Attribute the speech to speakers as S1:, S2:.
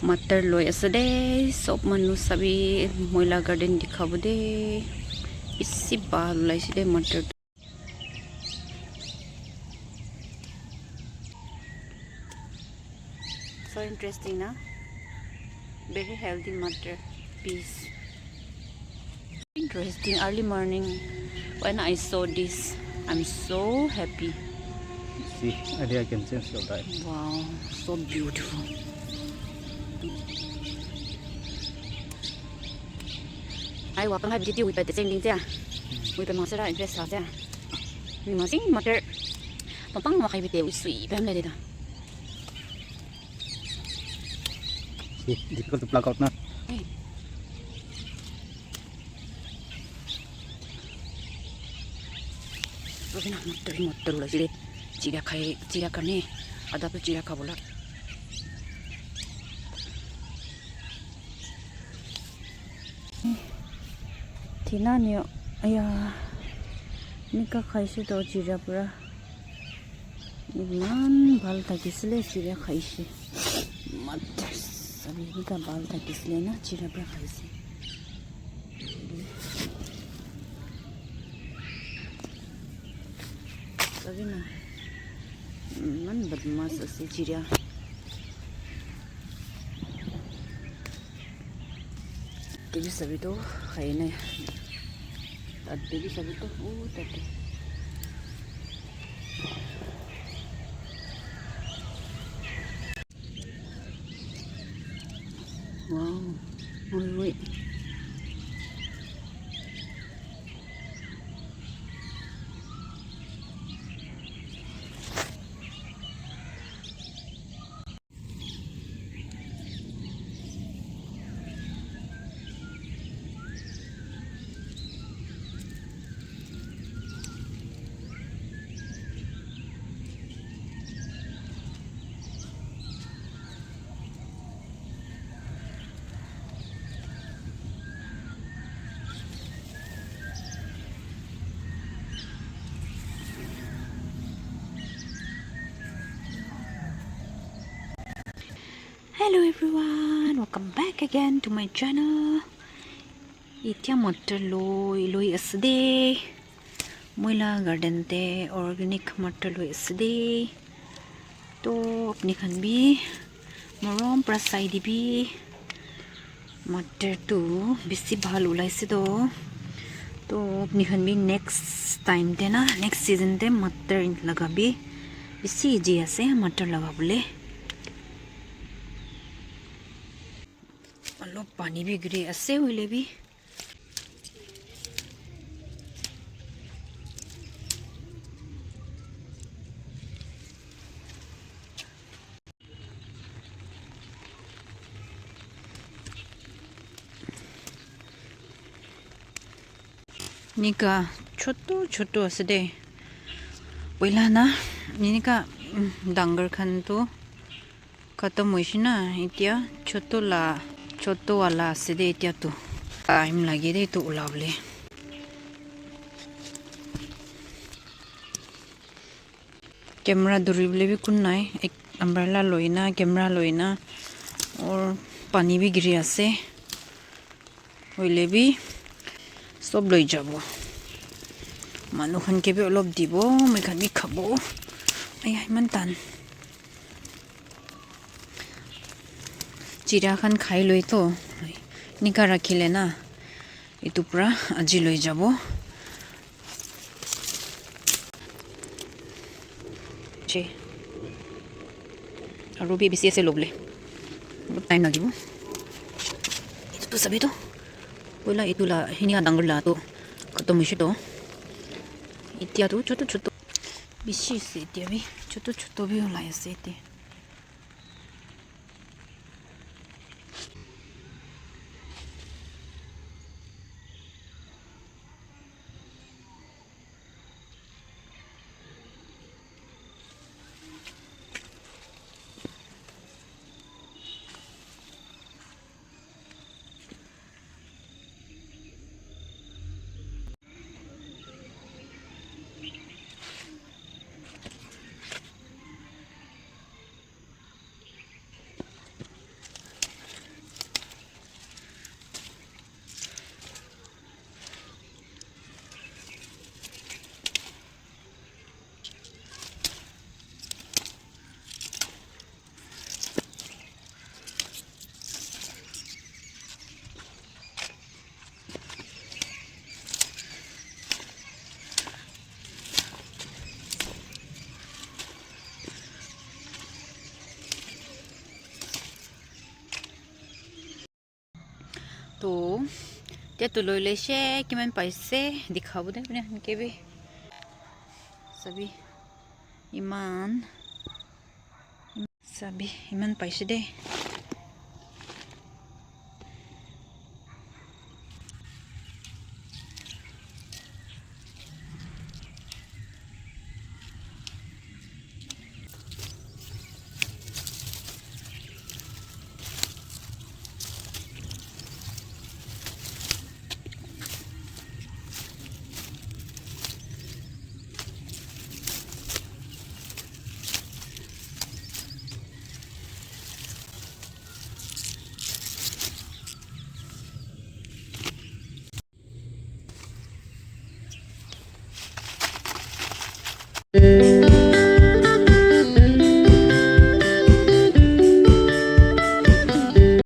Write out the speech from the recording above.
S1: Matter loi ase de sob manu sabi moila garden dikhabo de isi bal laisi de matter so interesting na very healthy matter peace interesting early morning when I saw this I'm so happy.
S2: See, I can sense your diet.
S1: Wow, so beautiful. Ai wa pang hai video with the same thing there. We pang masara invest ha there. We masing matter. Papang makai bite usui pam le da.
S2: See, difficult to plug out na.
S1: Hey. So na matter la sile. Chiga karne ada to chiga ka bola. Tina niyo aya nika khaise to chiga pura iman bal takisle chiga khaise matter sabi nika bal takisle na chiga pura khaise sabi na man badmas ase chiga Devi sabi to khaine Devi sabi to tadi wow wait Hello everyone, welcome back again to my channel. Itia matter loi asde. Moila garden te organic matter loi asde. To apni khan bi morom prasai dibi matter tu bisi bhal ulaise do. To apni khan bi next time te na next season te matter lagabi. Bisi easy ase matter lagabole. Alok pani bi giri ase hoile bi nika choto ase de poila na nika dangar khan to khatam hoishina itia choto wala ase de itia to time lagi de to ulable camera duribile bi kun nai ek umbrella loina camera loina और pani bi giri ase hoile bi sob loi jabo manu khan ke bi olop dibo moi khan bi khabo ai man tan chira khan khai loi to nika rakhile na itu pura aji loi jabo che aru bi bisi ase loble time lagibo itu to sabi to poila itu la hinia dangur la to khatam hoishi to itia to choto bisi se itia bi choto bi olai ase itia তো এতিয়া তো লৈ লৈছে কিমান পাইছে দেখাব দে মানে সেনেকৈ বি চাবি ইমান চাবি ইমান পাইছে দেই